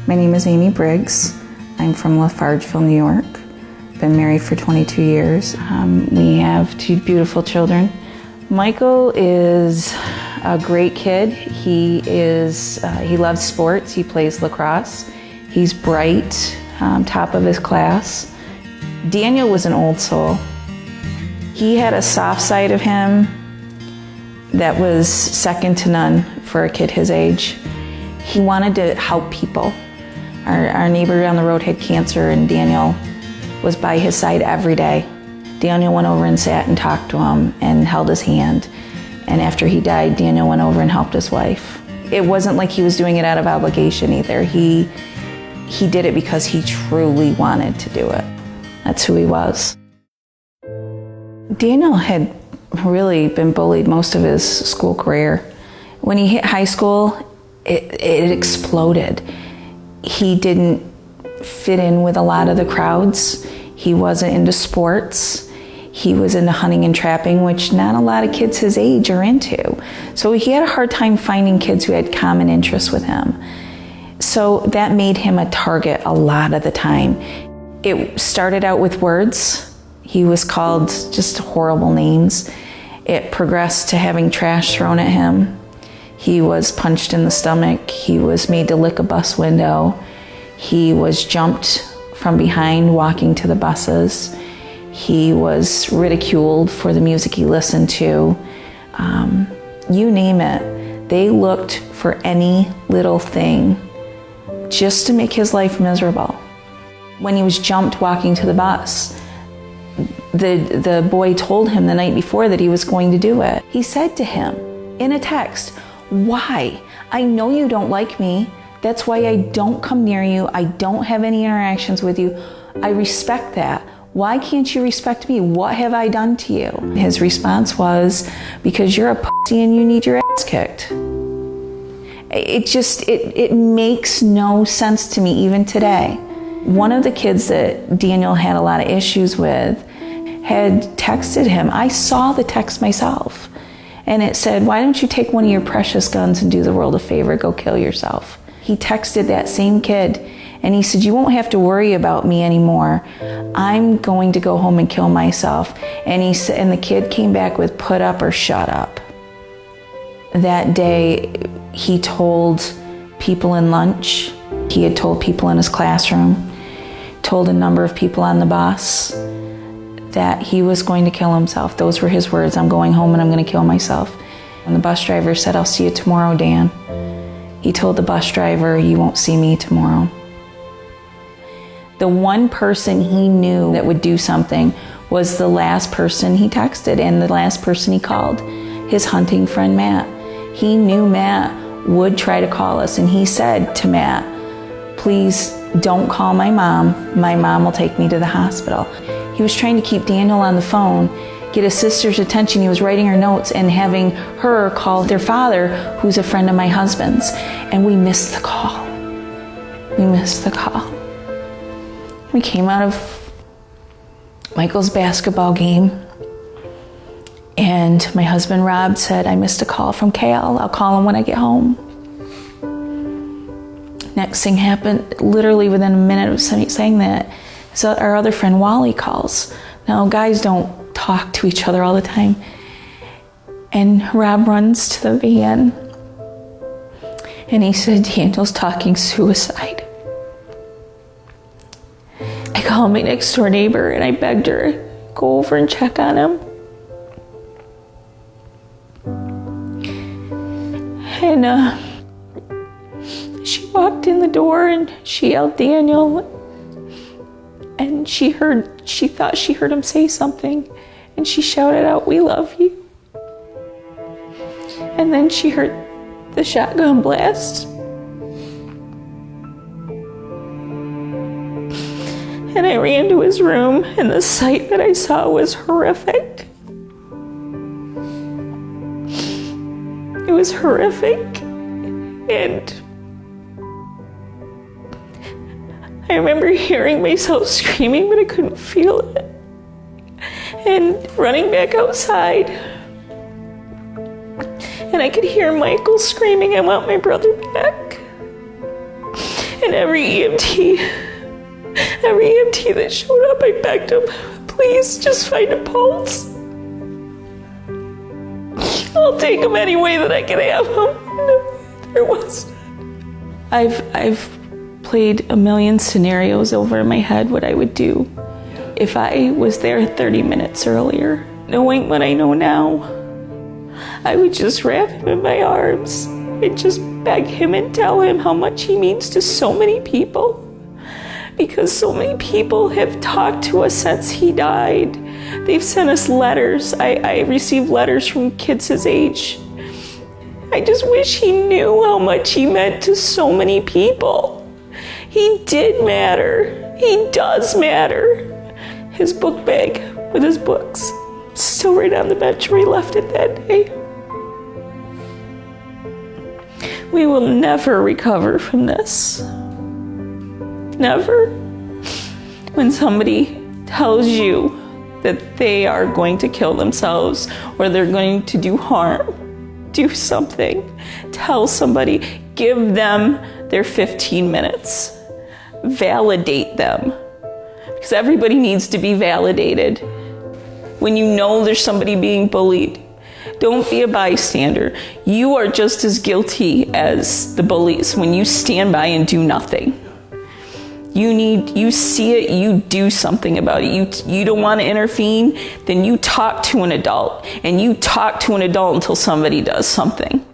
My name is Amy Briggs. I'm from Lafargeville, New York. Been married for 22 years. We have two beautiful children. Michael is a great kid. He loves sports. He plays lacrosse. He's bright, top of his class. Daniel was an old soul. He had a soft side of him that was second to none for a kid his age. He wanted to help people. Our neighbor down the road had cancer, and Daniel was by his side every day. Daniel went over and sat and talked to him and held his hand. And after he died, Daniel went over and helped his wife. It wasn't like he was doing it out of obligation either. He did it because he truly wanted to do it. That's who he was. Daniel had really been bullied most of his school career. When he hit high school, it exploded. He didn't fit in with a lot of the crowds. He wasn't into sports. He was into hunting and trapping, which not a lot of kids his age are into. So he had a hard time finding kids who had common interests with him. So that made him a target a lot of the time. It started out with words. He was called just horrible names. It progressed to having trash thrown at him. He was punched in the stomach. He was made to lick a bus window. He was jumped from behind walking to the buses. He was ridiculed for the music he listened to. You name it. They looked for any little thing just to make his life miserable. When he was jumped walking to the bus, the boy told him the night before that he was going to do it. He said to him in a text, "Why? I know you don't like me. That's why I don't come near you. I don't have any interactions with you. I respect that. Why can't you respect me? What have I done to you?" His response was, "Because you're a pussy and you need your ass kicked." It makes no sense to me even today. One of the kids that Daniel had a lot of issues with had texted him. I saw the text myself. And it said, "Why don't you take one of your precious guns and do the world a favor, go kill yourself?" He texted that same kid and he said, "You won't have to worry about me anymore. I'm going to go home and kill myself." And the kid came back with, "Put up or shut up." That day, he told people in lunch, he had told people in his classroom, told a number of people on the bus that he was going to kill himself. Those were his words, "I'm going home and I'm going to kill myself." And the bus driver said, "I'll see you tomorrow, Dan." He told the bus driver, "You won't see me tomorrow." The one person he knew that would do something was the last person he texted and the last person he called, his hunting friend, Matt. He knew Matt would try to call us, and he said to Matt, "Please don't call my mom. My mom will take me to the hospital." He was trying to keep Daniel on the phone, get his sister's attention. He was writing her notes and having her call their father, who's a friend of my husband's. And we missed the call. We missed the call. We came out of Michael's basketball game, and my husband Rob said, "I missed a call from Cal. I'll call him when I get home." Next thing happened, literally within a minute of saying that, so our other friend Wally calls. Now, guys don't talk to each other all the time. And Rob runs to the van and he said, "Daniel's talking suicide." I called my next door neighbor and I begged her to go over and check on him. And she walked in the door and she yelled, "Daniel." And she thought she heard him say something, and she shouted out, "We love you." And then she heard the shotgun blast. And I ran to his room, and the sight that I saw was horrific. It was horrific, and I remember hearing myself screaming, but I couldn't feel it. And running back outside. And I could hear Michael screaming, "I want my brother back." And every EMT that showed up, I begged them, please just find a pulse. I'll take him any way that I can have him. No, there was none. I've played a million scenarios over in my head what I would do if I was there 30 minutes earlier. Knowing what I know now, I would just wrap him in my arms and just beg him and tell him how much he means to so many people. Because so many people have talked to us since he died. They've sent us letters. I received letters from kids his age. I just wish he knew how much he meant to so many people. He did matter. He does matter. His book bag with his books, still right on the bench where he left it that day. We will never recover from this. Never. When somebody tells you that they are going to kill themselves or they're going to do harm, do something. Tell somebody, give them their 15 minutes. Validate them. Because everybody needs to be validated. When you know there's somebody being bullied, don't be a bystander. You are just as guilty as the bullies when you stand by and do nothing. You see it, you do something about it. You don't want to intervene, then you talk to an adult. And you talk to an adult until somebody does something.